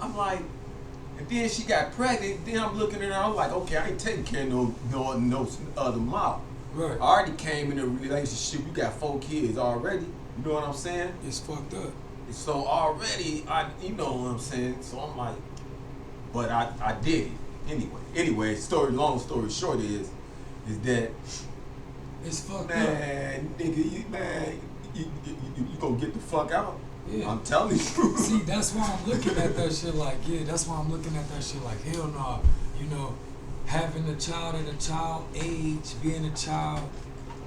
I'm like, and then she got pregnant. Then I'm looking at her. I'm like, okay, I ain't taking care of no other mouth. Right. I already came in a relationship. You got 4 kids already. You know what I'm saying? It's fucked up. So already, you know what I'm saying. So I'm like, but I did it anyway. Long story short is that it's fucked up. Man, nigga, you gonna get the fuck out. Yeah. I'm telling you. See, that's why I'm looking at that shit like, that's why I'm looking at that shit like, hell no. You know, having a child at a child age, being a child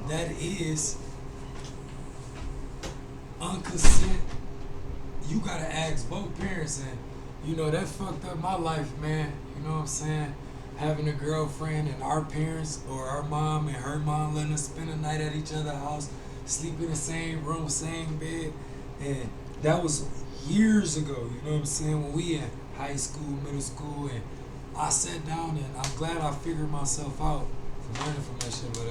that is unconsent, you gotta ask both parents, and you know, that fucked up my life, man. You know what I'm saying? Having a girlfriend and our parents or our mom and her mom letting us spend a night at each other's house, sleep in the same room, same bed, and that was years ago, you know what I'm saying, when we in high school, middle school, and I sat down and I'm glad I figured myself out from learning from that shit, but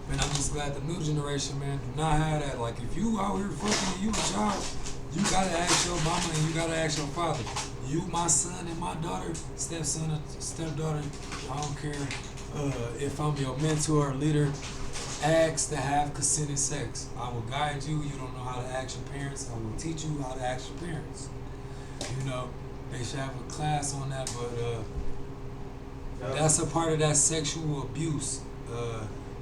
man, I'm just glad the new generation, man, do not have that. Like, if you out here fucking and you a child, you gotta ask your mama and you gotta ask your father. You, my son and my daughter, stepson or stepdaughter, I don't care if I'm your mentor or leader, ask to have consented sex. I will guide you. You don't know how to ask your parents. I will teach you how to ask your parents. You know, they should have a class on that, but that's a part of that sexual abuse.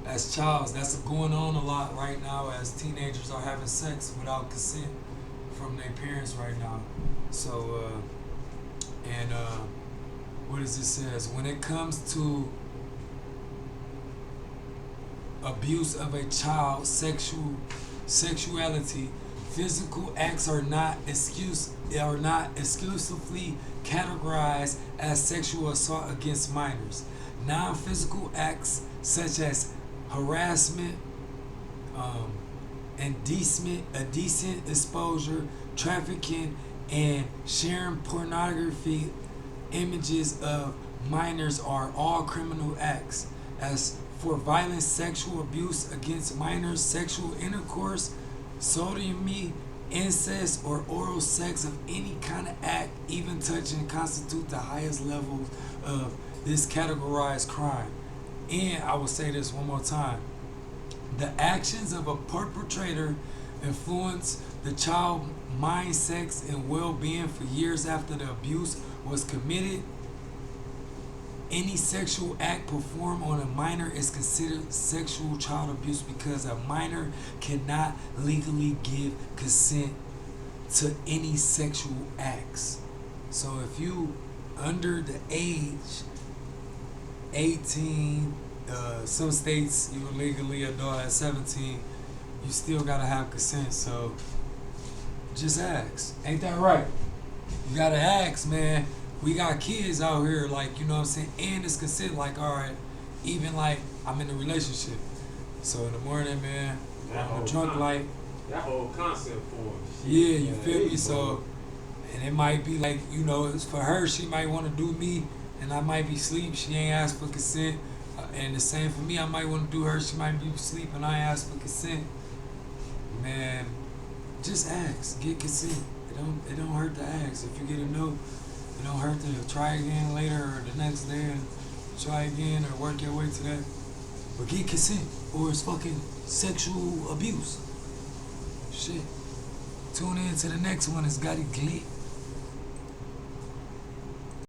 As childs, that's going on a lot right now as teenagers are having sex without consent from their parents right now. So, what does it says? When it comes to abuse of a child's sexuality, physical acts are not exclusively categorized as sexual assault against minors. Non-physical acts such as harassment, indecent exposure, trafficking, and sharing pornography images of minors are all criminal acts. As for violent sexual abuse against minors, sexual intercourse, sodomy, incest, or oral sex of any kind of act, even touching, constitute the highest level of this categorized crime. And I will say this one more time. The actions of a perpetrator influence the child's mind, sex, and well-being for years after the abuse was committed. Any sexual act performed on a minor is considered sexual child abuse because a minor cannot legally give consent to any sexual acts. So if you under the age 18, some states you're legally adult at 17, you still gotta have consent. So just ask. Ain't that right? You gotta ask, man. We got kids out here, like, you know what I'm saying, and it's consent, like, all right, even like I'm in a relationship. So in the morning, man, I'm a drunk light. That whole concept for us. Yeah, you feel me? So, and it might be like, you know, it's for her, she might want to do me, and I might be asleep, she ain't asked for consent. And the same for me, I might want to do her, she might be asleep, and I ask for consent. Man, just ask, get consent. It don't hurt to ask. If you get a no, it don't hurt to try again later or the next day and try again or work your way to that. But get consent or it's fucking sexual abuse. Shit. Tune in to the next one. It's Gotti Glick.